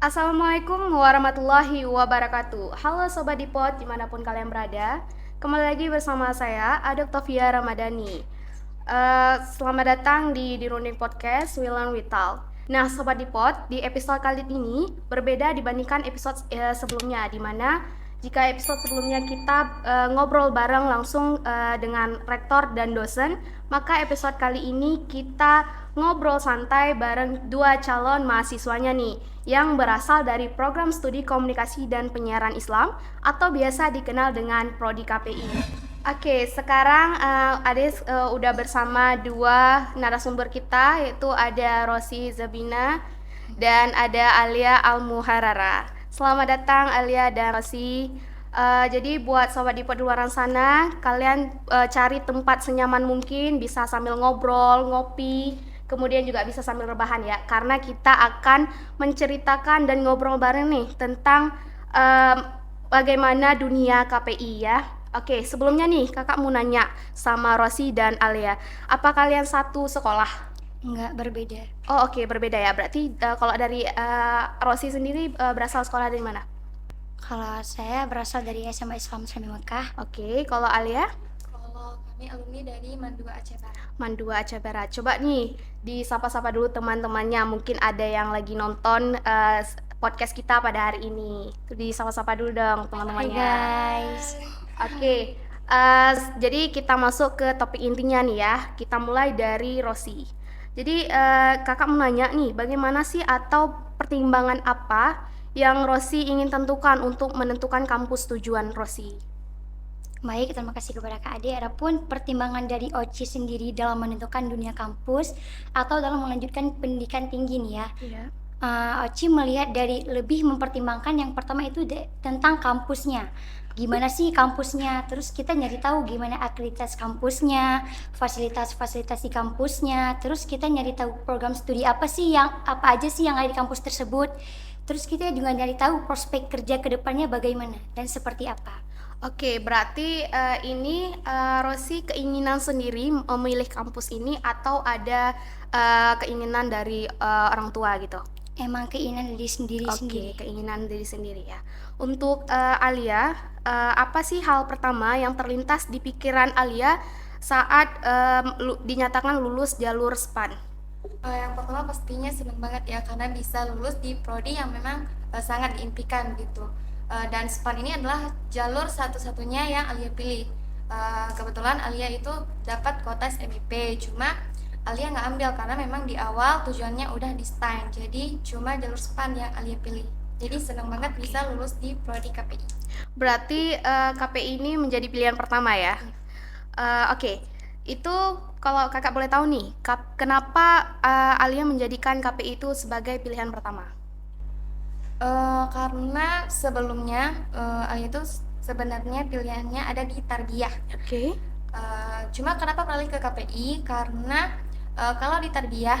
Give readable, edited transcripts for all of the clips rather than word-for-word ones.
Assalamualaikum warahmatullahi wabarakatuh. Halo Sobat Dipot dimanapun kalian berada. Kembali lagi bersama saya, Adoktovia Ramadhani. Selamat datang di Dirunding Podcast Wilan Wital. Nah Sobat Dipot, di episode kali ini berbeda dibandingkan episode sebelumnya, di mana jika episode sebelumnya kita ngobrol bareng langsung dengan rektor dan dosen, maka episode kali ini kita ngobrol santai bareng dua calon mahasiswanya nih, yang berasal dari program studi komunikasi dan penyiaran Islam atau biasa dikenal dengan Prodi KPI. Oke, sekarang Ades udah bersama dua narasumber kita, yaitu ada Rosi Zabina dan ada Alia Al-Muharrara. Selamat datang Alia dan Rosi. Jadi buat sobat Dipot di luar sana, kalian cari tempat senyaman mungkin, bisa sambil ngobrol, ngopi, kemudian juga bisa sambil rebahan ya, karena kita akan menceritakan dan ngobrol bareng nih tentang bagaimana dunia KPI ya. Oke, sebelumnya nih kakak mau nanya sama Rosi dan Alia, apa kalian satu sekolah? Enggak, berbeda. Oh oke, berbeda ya. Berarti kalau dari Rosi sendiri berasal sekolah dari mana? Kalau saya berasal dari SMA Islam Sami Mekah. Oke, kalau Alia? Kalau kami alumni dari Mandua Aceh Barat. Mandua Aceh Barat. Coba nih disapa-sapa dulu teman-temannya, mungkin ada yang lagi nonton podcast kita pada hari ini. Tuh disapa-sapa dulu dong teman-temannya. Hai guys. Oke, jadi kita masuk ke topik intinya nih ya. Kita mulai dari Rosi. Jadi kakak mau nanya nih, bagaimana sih atau pertimbangan apa yang Rosi ingin tentukan untuk menentukan kampus tujuan Rosi? Baik, terima kasih kepada Kak Ade. Adapun pertimbangan dari OCI sendiri dalam menentukan dunia kampus atau dalam melanjutkan pendidikan tinggi nih ya. Iya. OCI melihat dari lebih mempertimbangkan yang pertama itu tentang kampusnya. Gimana sih kampusnya, terus kita nyari tahu gimana akreditasi kampusnya, fasilitas-fasilitas di kampusnya, terus kita nyari tahu program studi apa aja sih yang ada di kampus tersebut, terus kita juga nyari tahu prospek kerja kedepannya bagaimana dan seperti apa. Oke, berarti ini Rosi keinginan sendiri memilih kampus ini atau ada keinginan dari orang tua gitu? Emang keinginan diri sendiri. Oke, keinginan diri sendiri ya. Untuk Alia, apa sih hal pertama yang terlintas di pikiran Alia saat dinyatakan lulus jalur SPAN? Yang pertama pastinya seneng banget ya karena bisa lulus di prodi yang memang sangat diimpikan gitu. Dan SPAN ini adalah jalur satu-satunya yang Alia pilih. Kebetulan Alia itu dapat kuota SMIP, cuma Alia nggak ambil karena memang di awal tujuannya udah di STAN, jadi cuma jalur SPAN yang Alia pilih. Jadi seneng banget bisa lulus di prodi KPI. Berarti KPI ini menjadi pilihan pertama ya? Oke, itu kalau kakak boleh tahu nih, kenapa Alia menjadikan KPI itu sebagai pilihan pertama? Karena sebelumnya Alia itu sebenarnya pilihannya ada di Tarbiyah. Oke. Cuma kenapa beralih ke KPI? Karena kalau di Tarbiyah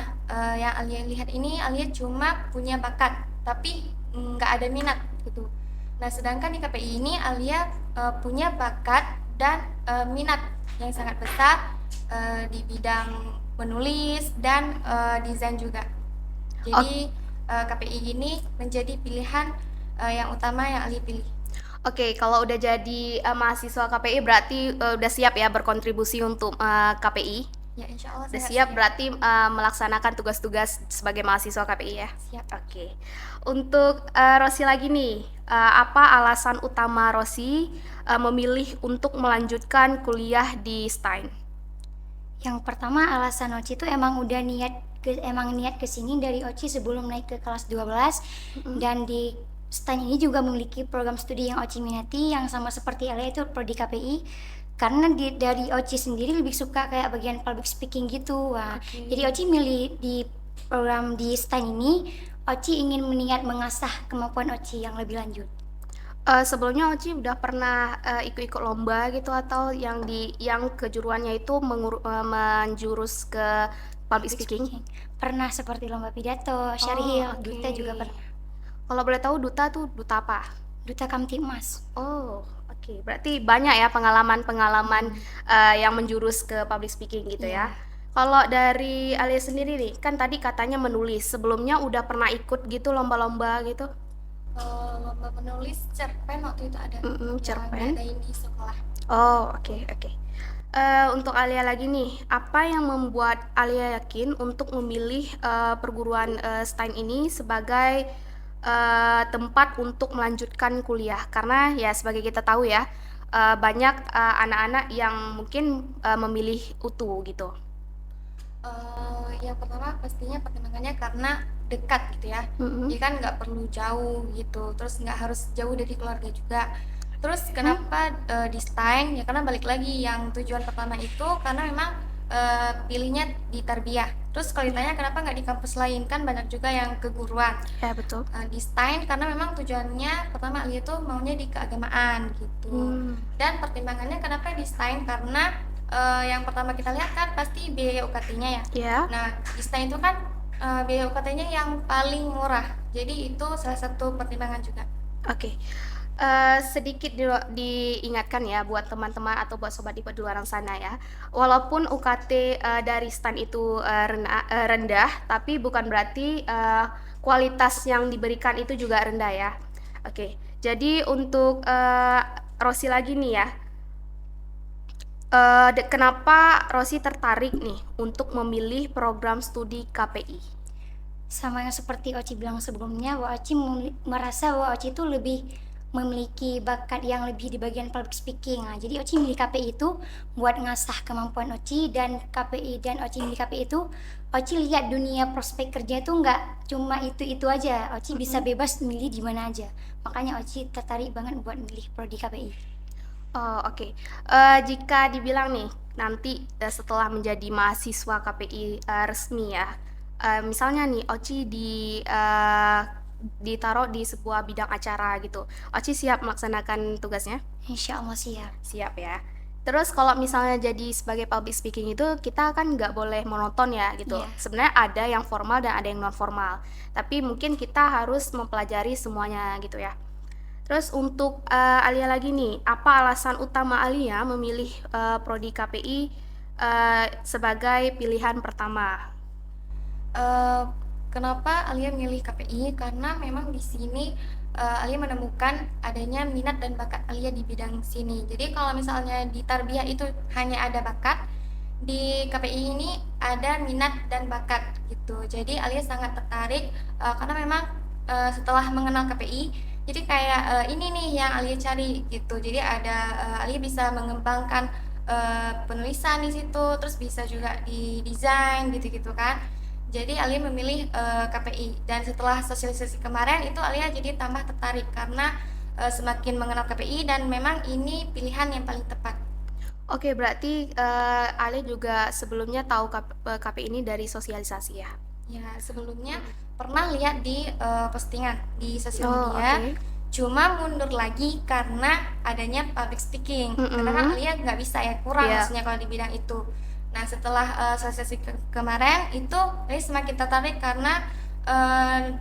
yang Alia lihat ini, Alia cuma punya bakat tapi nggak ada minat gitu. Nah sedangkan di KPI ini Alia punya bakat dan minat yang sangat besar di bidang menulis dan desain juga. Jadi KPI ini menjadi pilihan yang utama yang Alia pilih. Oke, kalau udah jadi mahasiswa KPI berarti udah siap ya berkontribusi untuk KPI? Ya insya Allah Udah saya siap berarti melaksanakan tugas-tugas sebagai mahasiswa KPI ya? Siap. Oke. Untuk Rosi lagi nih, apa alasan utama Rosi memilih untuk melanjutkan kuliah di STAIN? Yang pertama alasan OCI itu emang udah niat kesini dari OCI sebelum naik ke kelas 12. Dan di STAIN ini juga memiliki program studi yang OCI minati yang sama seperti Alia itu prodi KPI. Karena dari OCI sendiri lebih suka kayak bagian public speaking gitu. Jadi OCI milih di program di STAIN ini, OCI ingin mengasah kemampuan OCI yang lebih lanjut. Sebelumnya Oci udah pernah ikut-ikut lomba gitu atau yang kejuruannya itu menjurus ke public speaking? Pernah seperti lomba pidato, syaril, duta juga pernah. Kalau boleh tahu duta tuh duta apa? Duta Kamtibmas. Oh, oke. Berarti banyak ya pengalaman yang menjurus ke public speaking gitu ya. Kalau dari Alia sendiri nih, kan tadi katanya menulis. Sebelumnya udah pernah ikut gitu lomba-lomba gitu? Lomba menulis cerpen waktu itu ada yang Cerpen. diadain di sekolah. Oh, oke, oke. Untuk Alia lagi nih, apa yang membuat Alia yakin untuk memilih perguruan STAIN ini sebagai tempat untuk melanjutkan kuliah? Karena ya sebagai kita tahu ya, banyak anak-anak yang mungkin memilih UTU gitu. Yang pertama pastinya pertimbangannya karena dekat gitu ya. Mm-mm. Jadi kan nggak perlu jauh gitu, terus nggak harus jauh dari keluarga juga. Terus Hmm? kenapa di STAIN? Ya karena balik lagi yang tujuan pertama itu karena memang pilihnya di tarbiyah. Terus kalau ditanya kenapa nggak di kampus lain, kan banyak juga yang keguruan. Ya, betul. Di STAIN karena memang tujuannya pertama Alia tuh maunya di keagamaan gitu. Hmm. Dan pertimbangannya kenapa di STAIN karena yang pertama kita lihat kan pasti biaya UKT-nya ya. Ya. Nah, di STAIN itu kan biaya UKT-nya yang paling murah. Jadi itu salah satu pertimbangan juga. Oke. Sedikit diingatkan ya buat teman-teman atau buat sobat IPA di luar sana ya. Walaupun UKT dari STAN itu rendah, tapi bukan berarti kualitas yang diberikan itu juga rendah ya. Oke. Jadi untuk Rosi lagi nih ya. Kenapa Rosi tertarik nih untuk memilih program studi KPI? Sama yang seperti Oci bilang sebelumnya, bahwa Oci merasa bahwa Oci itu lebih memiliki bakat yang lebih di bagian public speaking. Nah, jadi Oci milih KPI itu buat ngasah kemampuan Oci, dan KPI dan Oci milih KPI itu Oci lihat dunia prospek kerja itu nggak cuma itu aja. Oci bisa bebas milih di mana aja. Makanya Oci tertarik banget buat milih prodi KPI. Oh, oke. Jika dibilang nih, nanti setelah menjadi mahasiswa KPI resmi ya, misalnya nih Oci ditaruh di sebuah bidang acara gitu. Oci siap melaksanakan tugasnya? Insya Allah siap. Siap ya. Terus kalau misalnya jadi sebagai public speaking itu kita kan nggak boleh monoton ya gitu. Iya. Sebenarnya ada yang formal dan ada yang non formal. Tapi mungkin kita harus mempelajari semuanya gitu ya. Terus untuk Alia lagi nih, apa alasan utama Alia memilih prodi KPI sebagai pilihan pertama? Kenapa Alia milih KPI? Karena memang di sini Alia menemukan adanya minat dan bakat Alia di bidang sini. Jadi kalau misalnya di tarbiyah itu hanya ada bakat, di KPI ini ada minat dan bakat gitu. Jadi Alia sangat tertarik karena memang setelah mengenal KPI, jadi kayak ini nih yang Alia cari gitu. Jadi ada Alia bisa mengembangkan penulisan di situ, terus bisa juga di desain gitu-gitu kan. Jadi Alia memilih KPI, dan setelah sosialisasi kemarin itu Alia jadi tambah tertarik karena semakin mengenal KPI dan memang ini pilihan yang paling tepat. Oke, berarti Alia juga sebelumnya tahu KPI ini dari sosialisasi ya? Ya, sebelumnya pernah lihat di postingan di sosial Oh, media. oke. Cuma mundur lagi karena adanya public speaking. Karena kan Alia nggak bisa ya, kurang Iya. maksudnya kalau di bidang itu. Nah, setelah sosialisasi kemarin itu Alia semakin tertarik karena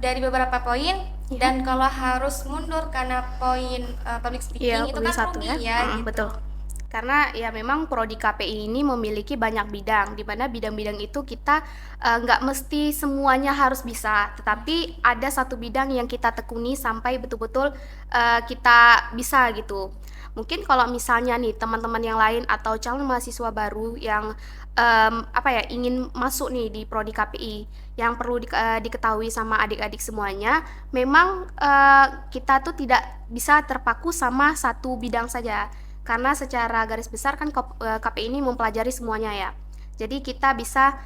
dari beberapa poin, dan kalau harus mundur karena poin public speaking Iya, itu poin kan satu rugi ya. ya gitu. Betul. Karena ya memang prodi KPI ini memiliki banyak bidang, di mana bidang-bidang itu kita nggak mesti semuanya harus bisa, tetapi ada satu bidang yang kita tekuni sampai betul-betul kita bisa gitu. Mungkin kalau misalnya nih teman-teman yang lain atau calon mahasiswa baru yang apa ya ingin masuk nih di prodi KPI, yang perlu diketahui sama adik-adik semuanya, memang kita tuh tidak bisa terpaku sama satu bidang saja. Karena secara garis besar kan KPI ini mempelajari semuanya ya. Jadi kita bisa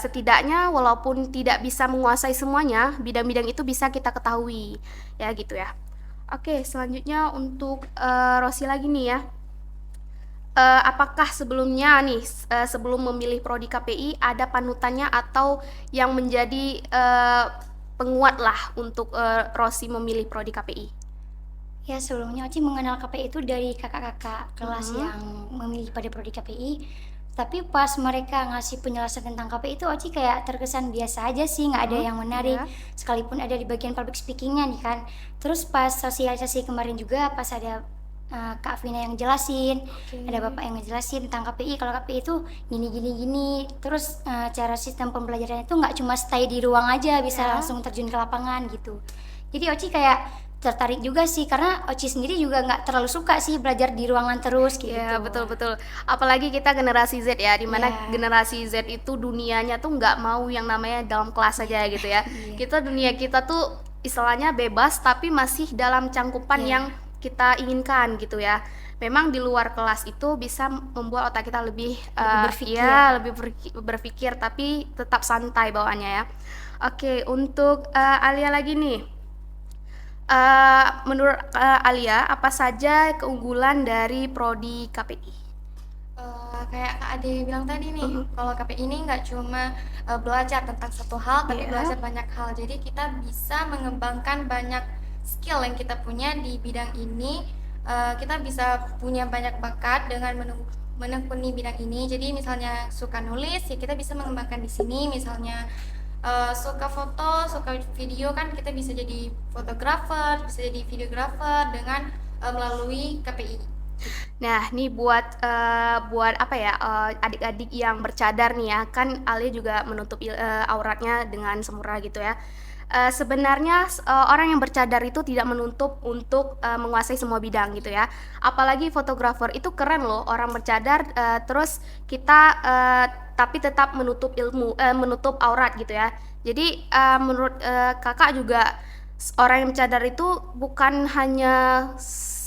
setidaknya walaupun tidak bisa menguasai semuanya, bidang-bidang itu bisa kita ketahui. Ya gitu ya. Oke, selanjutnya untuk Rosi lagi nih ya. Apakah sebelumnya nih sebelum memilih prodi KPI ada panutannya atau yang menjadi penguat lah untuk Rosi memilih prodi KPI? Ya, sebelumnya Oci mengenal KPI itu dari kakak-kakak kelas yang memilih pada prodi KPI. Tapi pas mereka ngasih penjelasan tentang KPI itu Oci kayak terkesan biasa aja sih, nggak ada yang menarik. Iya. Sekalipun ada di bagian public speakingnya nih kan. Terus pas sosialisasi kemarin juga, pas ada Kak Vina yang jelasin, Oke. ada Bapak yang ngejelasin tentang KPI. Kalau KPI itu gini gini gini. Terus cara sistem pembelajaran itu nggak cuma stay di ruang aja, bisa Ya. langsung terjun ke lapangan gitu. Jadi Oci kayak tertarik juga sih, karena Oci sendiri juga nggak terlalu suka sih belajar di ruangan terus gitu. Ya, betul-betul. Apalagi kita generasi Z ya, dimana Iya. generasi Z itu dunianya tuh nggak mau yang namanya dalam kelas aja gitu ya. Iya. Dunia kita tuh istilahnya bebas, tapi masih dalam cangkupan Iya. yang kita inginkan gitu ya. Memang di luar kelas itu bisa membuat otak kita lebih, berpikir. ya lebih berpikir, tapi tetap santai bawaannya ya. Oke, untuk Alia lagi nih. Menurut Alia, apa saja keunggulan dari prodi KPI? Kayak Kak Ade bilang tadi nih, Mhm. kalau KPI ini nggak cuma belajar tentang satu hal, tapi Iya. belajar banyak hal. Jadi kita bisa mengembangkan banyak skill yang kita punya di bidang ini. Kita bisa punya banyak bakat dengan menekuni bidang ini. Jadi misalnya suka nulis, ya kita bisa mengembangkan di sini. Misalnya suka foto, suka video, kan kita bisa jadi fotografer, bisa jadi videografer dengan melalui KPI. Nah, nih buat apa ya, adik-adik yang bercadar nih ya, kan Alia juga menutup auratnya dengan sempurna gitu ya. Sebenarnya orang yang bercadar itu tidak menutup untuk menguasai semua bidang gitu ya. Apalagi fotografer itu keren loh, orang bercadar terus kita tapi tetap menutup aurat gitu ya. Jadi menurut kakak juga orang yang bercadar itu bukan hanya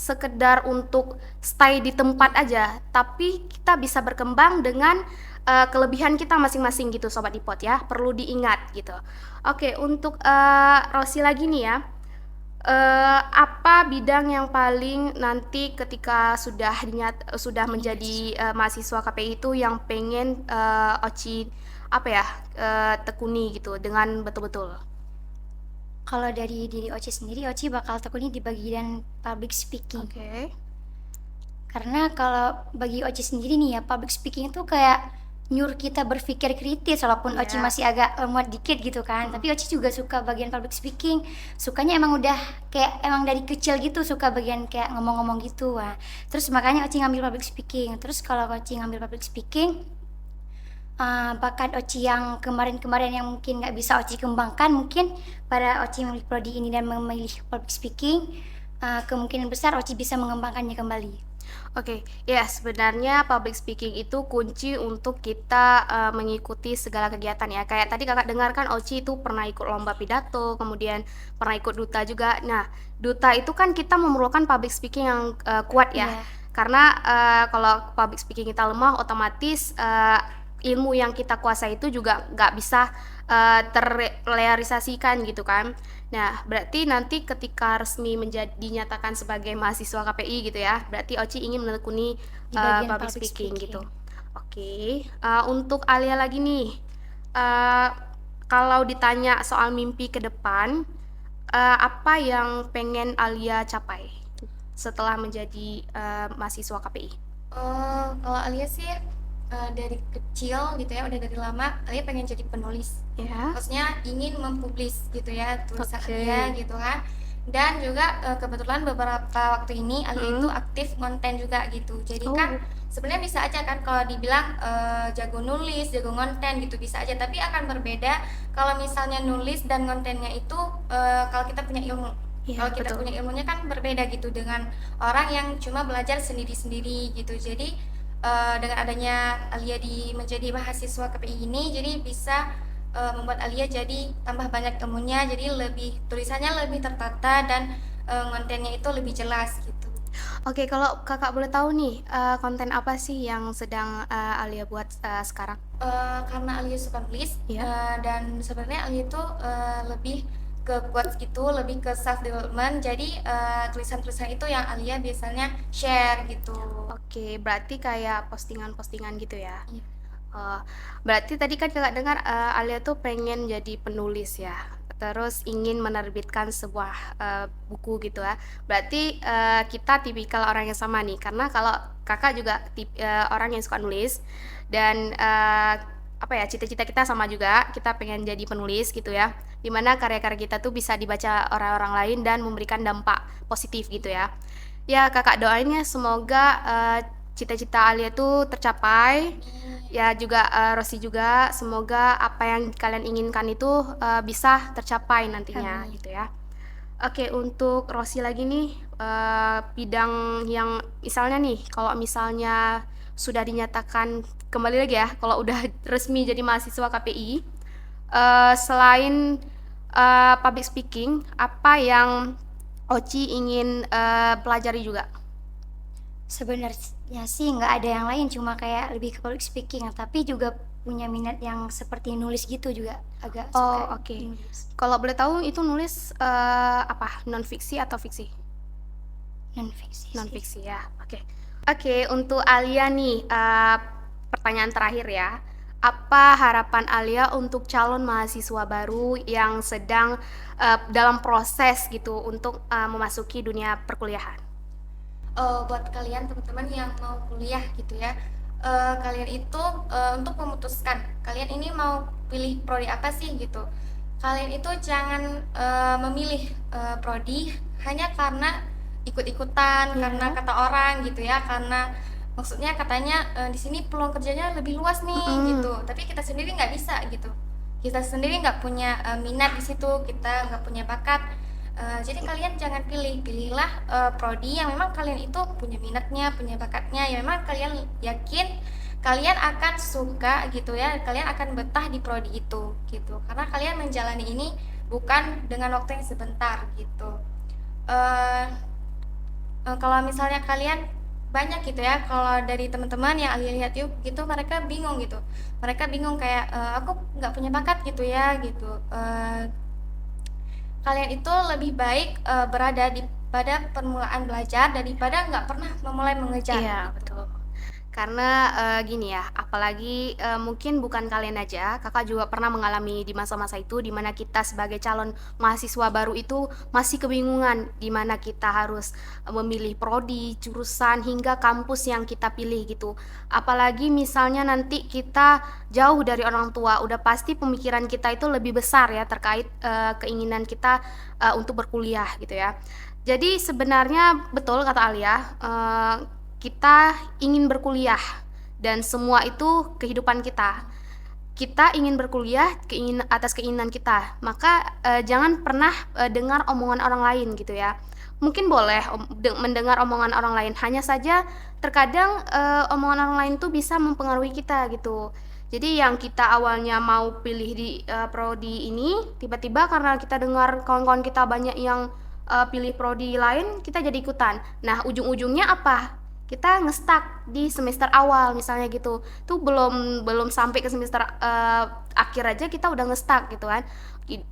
sekedar untuk stay di tempat aja, tapi kita bisa berkembang dengan kelebihan kita masing-masing gitu Sobat Dipot ya, perlu diingat gitu. Oke, untuk Rosi lagi nih ya, apa bidang yang paling nanti ketika sudah menjadi mahasiswa KPI itu yang pengen Oci apa ya, tekuni gitu dengan betul-betul? Kalau dari diri Oci sendiri, Oci bakal tekuni di bagian public speaking. Oke. Karena kalau bagi Oci sendiri nih ya, public speaking itu kayak nyuruh kita berpikir kritis, walaupun Oci Iya. masih agak lemot dikit gitu kan. Tapi Oci juga suka bagian public speaking. Sukanya emang udah kayak emang dari kecil gitu suka bagian kayak ngomong-ngomong gitu. Wah. Terus makanya Oci ngambil public speaking. Terus kalau Oci ngambil public speaking, bakat Oci yang kemarin-kemarin yang mungkin nggak bisa Oci kembangkan, mungkin pada Oci memilih prodi ini dan memilih public speaking, kemungkinan besar Oci bisa mengembangkannya kembali. Oke, ya sebenarnya public speaking itu kunci untuk kita mengikuti segala kegiatan ya. Kayak tadi kakak dengar kan Oci itu pernah ikut lomba pidato, kemudian pernah ikut duta juga. Nah, duta itu kan kita memerlukan public speaking yang kuat ya. Iya. Karena kalau public speaking kita lemah, otomatis ilmu yang kita kuasai itu juga nggak bisa terrealisasikan gitu kan. Nah, berarti nanti ketika resmi dinyatakan sebagai mahasiswa KPI gitu ya, berarti Oci ingin menekuni Di bagian public public speaking speaking. gitu. Oke, untuk Alia lagi nih, eh, kalau ditanya soal mimpi ke depan, apa yang pengen Alia capai setelah menjadi mahasiswa KPI? Kalau Alia sih dari kecil gitu ya, udah dari lama Alia pengen jadi penulis. Ya. Maksudnya ingin mempublis gitu ya tulisan Oke. Alia gitu kan. Dan juga kebetulan beberapa waktu ini Alia itu aktif konten juga gitu. Jadi kan sebenarnya bisa aja kan kalau dibilang jago nulis, jago konten gitu bisa aja. Tapi akan berbeda kalau misalnya nulis dan kontennya itu kalau kita punya ilmu. Iya, Kalau kita betul. punya ilmunya kan berbeda gitu dengan orang yang cuma belajar sendiri-sendiri gitu. Jadi dengan adanya Alia menjadi mahasiswa KPI ini, jadi bisa membuat Alia jadi tambah banyak ilmunya, jadi tulisannya lebih tertata dan kontennya itu lebih jelas gitu. Oke, kalau kakak boleh tahu nih, konten apa sih yang sedang Alia buat sekarang? Karena Alia suka nulis Iya. dan sebenarnya Alia itu lebih ke quotes gitu, lebih ke self development. Jadi tulisan-tulisan itu yang Alia biasanya share gitu. Oke, berarti kayak postingan-postingan gitu ya? Iya. Berarti tadi kan kakak dengar Alia tuh pengen jadi penulis ya, terus ingin menerbitkan sebuah buku gitu ya. Berarti kita tipikal orang yang sama nih, karena kalau kakak juga orang yang suka nulis dan apa ya, cita-cita kita sama juga, kita pengen jadi penulis gitu ya, dimana karya-karya kita tuh bisa dibaca orang-orang lain dan memberikan dampak positif gitu ya. Ya, kakak doainnya semoga cita-cita Alia tuh tercapai. Ya juga Rosi juga semoga apa yang kalian inginkan itu bisa tercapai nantinya Amin. gitu ya. Oke, untuk Rosi lagi nih, bidang yang misalnya nih, kalau misalnya sudah dinyatakan kembali lagi ya, kalau udah resmi jadi mahasiswa KPI, selain public speaking, apa yang Oci ingin pelajari juga? Sebenarnya sih nggak ada yang lain, cuma kayak lebih ke public speaking, tapi juga punya minat yang seperti nulis gitu juga agak suka Oh, oke. nulis. Kalau boleh tahu itu nulis apa? Non fiksi atau fiksi? Non fiksi Non sih. fiksi ya. Oke. Oke, untuk Alia nih, pertanyaan terakhir ya. Apa harapan Alia untuk calon mahasiswa baru yang sedang dalam proses gitu untuk memasuki dunia perkuliahan? Buat kalian teman-teman yang mau kuliah gitu ya, kalian itu untuk memutuskan kalian ini mau pilih prodi apa sih gitu. Kalian itu jangan memilih prodi hanya karena ikut-ikutan, karena Ya. kata orang gitu ya, karena maksudnya katanya di sini peluang kerjanya lebih luas nih Mm-mm. gitu. Tapi kita sendiri nggak bisa gitu. Kita sendiri nggak punya minat di situ, kita nggak punya bakat. Jadi kalian jangan pilihlah prodi yang memang kalian itu punya minatnya, punya bakatnya, yang memang kalian yakin kalian akan suka gitu ya, kalian akan betah di prodi itu gitu, karena kalian menjalani ini bukan dengan waktu yang sebentar gitu. Eh, Kalau misalnya kalian banyak gitu ya, kalau dari teman-teman yang Alia lihat yuk gitu, mereka bingung kayak aku nggak punya bakat gitu ya gitu. Kalian itu lebih baik berada di pada permulaan belajar daripada nggak pernah memulai mengejar Iya, gitu. betul. Karena gini ya, apalagi mungkin bukan kalian aja, kakak juga pernah mengalami di masa-masa itu, di mana kita sebagai calon mahasiswa baru itu masih kebingungan di mana kita harus memilih prodi, jurusan, hingga kampus yang kita pilih gitu. Apalagi misalnya nanti kita jauh dari orang tua, udah pasti pemikiran kita itu lebih besar ya terkait keinginan kita untuk berkuliah gitu ya. Jadi sebenarnya betul kata Alia, kita ingin berkuliah dan semua itu kehidupan kita. Kita ingin berkuliah atas keinginan kita. Maka jangan pernah dengar omongan orang lain gitu ya. Mungkin boleh mendengar omongan orang lain, hanya saja terkadang omongan orang lain tuh bisa mempengaruhi kita gitu. Jadi yang kita awalnya mau pilih di prodi ini, tiba-tiba karena kita dengar kawan-kawan kita banyak yang pilih prodi lain, kita jadi ikutan. Nah, ujung-ujungnya apa? Kita ngestak di semester awal misalnya gitu. Tuh belum sampai ke semester akhir aja kita udah ngestak gitu kan.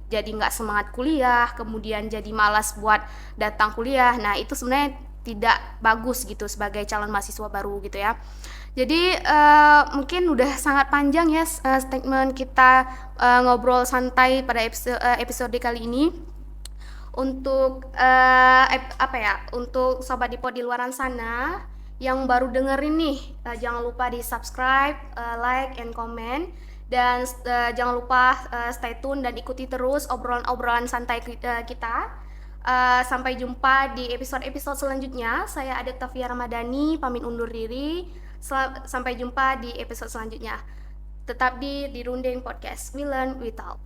Jadi nggak semangat kuliah, kemudian jadi malas buat datang kuliah. Nah, itu sebenarnya tidak bagus gitu sebagai calon mahasiswa baru gitu ya. Jadi mungkin udah sangat panjang ya statement kita ngobrol santai pada episode kali ini. Untuk apa ya? Untuk sobat Dipot di luaran sana yang baru dengerin nih, jangan lupa di subscribe, like, and comment, dan jangan lupa stay tune dan ikuti terus obrolan-obrolan santai kita. Sampai jumpa di episode-episode selanjutnya. Saya Adet Tafia Ramadhani pamit undur diri. Sampai jumpa di episode selanjutnya. Tetap di Rundeng Podcast. We learn, we talk.